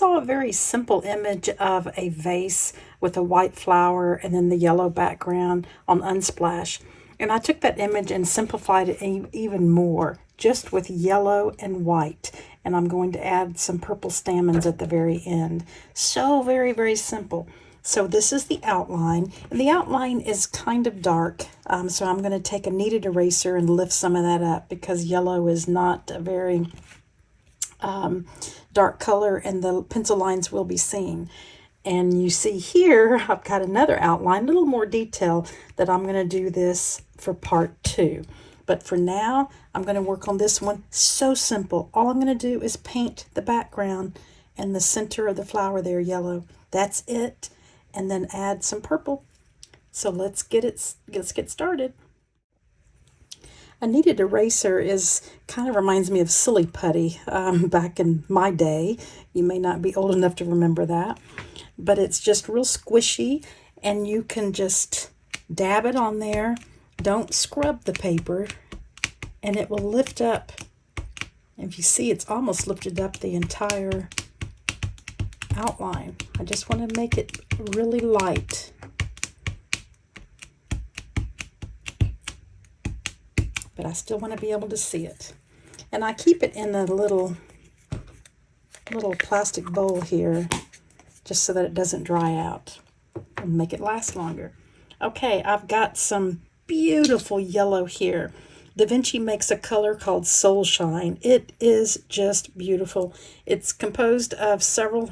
saw a very simple image of a vase with a white flower and then the yellow background on Unsplash. And I took that image and simplified it even more, just with yellow and white. And I'm going to add some purple stamens at the very end. So very, very simple. So this is the outline, and the outline is kind of dark. So I'm going to take a kneaded eraser and lift some of that up because yellow is not a very dark color and the pencil lines will be seen. And you see here, I've got another outline, a little more detail that I'm going to do this for part 2. But for now, I'm going to work on this one. So simple. All I'm going to do is paint the background and the center of the flower there yellow. That's it. And then add some purple. So let's get started. A kneaded eraser kind of reminds me of silly putty back in my day. You may not be old enough to remember that, but it's just real squishy, and you can just dab it on there. Don't scrub the paper, and it will lift up. If you see, it's almost lifted up the entire outline. I just want to make it really light. But I still want to be able to see it. And I keep it in a little plastic bowl here just so that it doesn't dry out and make it last longer. Okay, I've got some beautiful yellow here. Da Vinci makes a color called Soul Shine. It is just beautiful. It's composed of several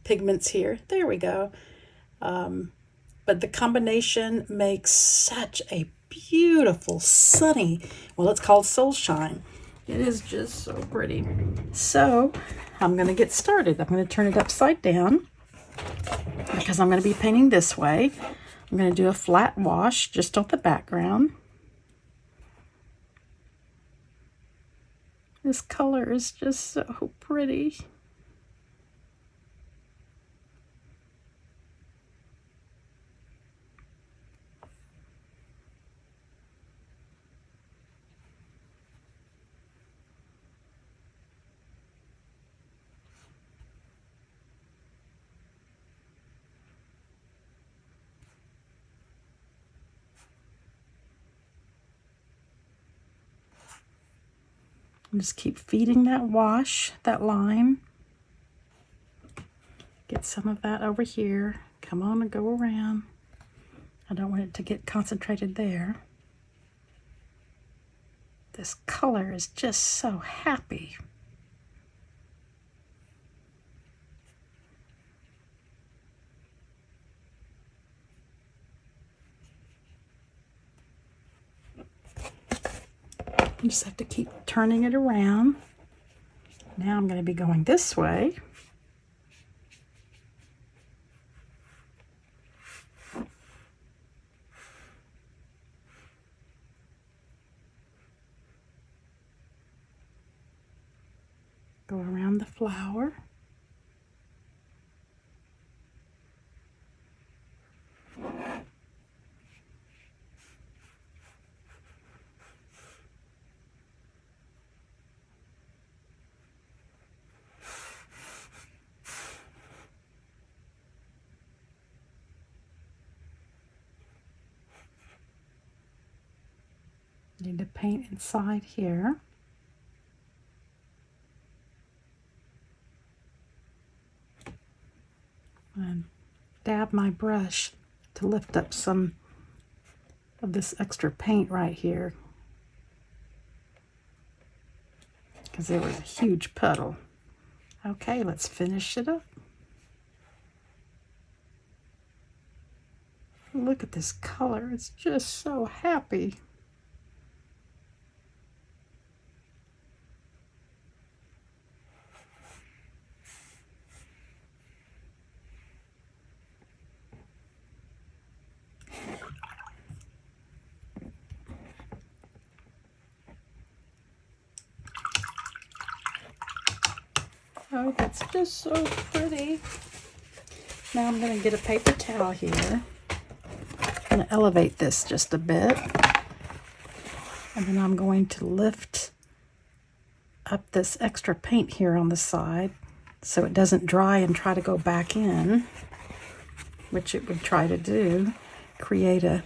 pigments here. There we go. But the combination makes such a beautiful, sunny, well, it's called Soul Shine. It is just so pretty. So I'm going to get started. I'm going to turn it upside down because I'm going to be painting this way. I'm going to do a flat wash just on the background. This color is just so pretty. Just keep feeding that wash, that line. Get some of that over here. Come on and go around. I don't want it to get concentrated there. This color is just so happy. You just have to keep turning it around. Now I'm going to be going this way. Go around the flower. Need to paint inside here. And dab my brush to lift up some of this extra paint right here, because there was a huge puddle. Okay, let's finish it up. Look at this color, it's just so happy. Oh, that's just so pretty. Now I'm going to get a paper towel here. I'm going to elevate this just a bit. And then I'm going to lift up this extra paint here on the side so it doesn't dry and try to go back in, which it would try to do, create a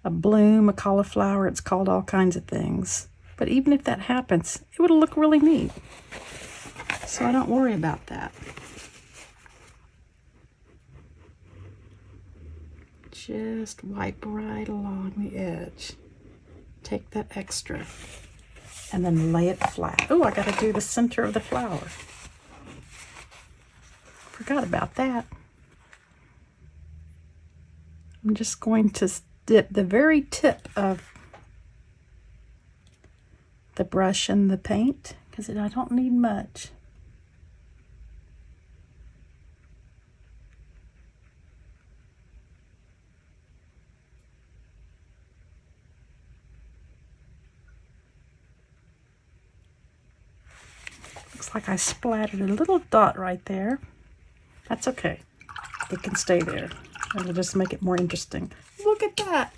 bloom, a cauliflower. It's called all kinds of things. But even if that happens, it would look really neat. So I don't worry about that. Just wipe right along the edge. Take that extra and then lay it flat. Oh, I got to do the center of the flower. Forgot about that. I'm just going to dip the very tip of the brush in the paint because I don't need much. Looks like I splattered a little dot right there. That's okay. It can stay there. It'll just make it more interesting. Look at that.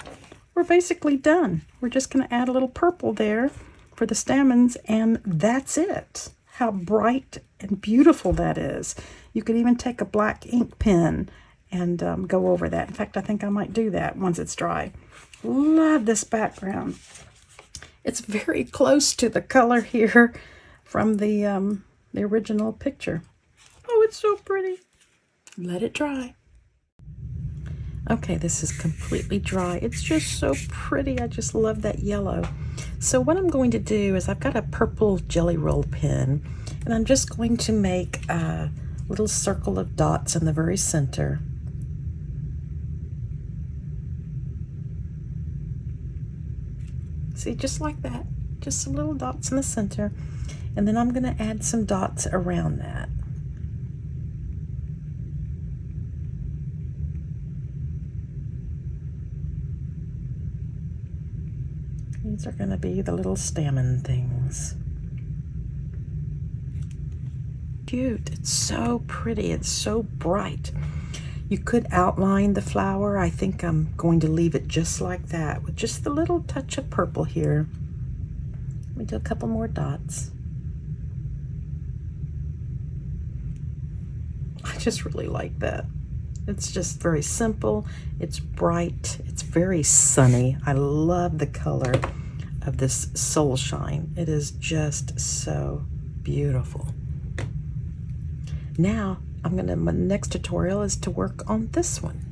We're basically done. We're just going to add a little purple there for the stamens, and that's it. How bright and beautiful that is. You could even take a black ink pen and go over that. In fact, I think I might do that once it's dry. Love this background. It's very close to the color here from the original picture. Oh, it's so pretty. Let it dry. Okay, this is completely dry. It's just so pretty. I just love that yellow. So what I'm going to do is I've got a purple jelly roll pen, and I'm just going to make a little circle of dots in the very center. See, just like that. Just some little dots in the center. And then I'm going to add some dots around that. These are going to be the little stamen things. Cute. It's so pretty. It's so bright. You could outline the flower. I think I'm going to leave it just like that with just the little touch of purple here. Let me do a couple more dots. I just really like that. It's just very simple. It's bright. It's very sunny. I love the color of this Soul Shine. It is just so beautiful. Now, my next tutorial is to work on this one.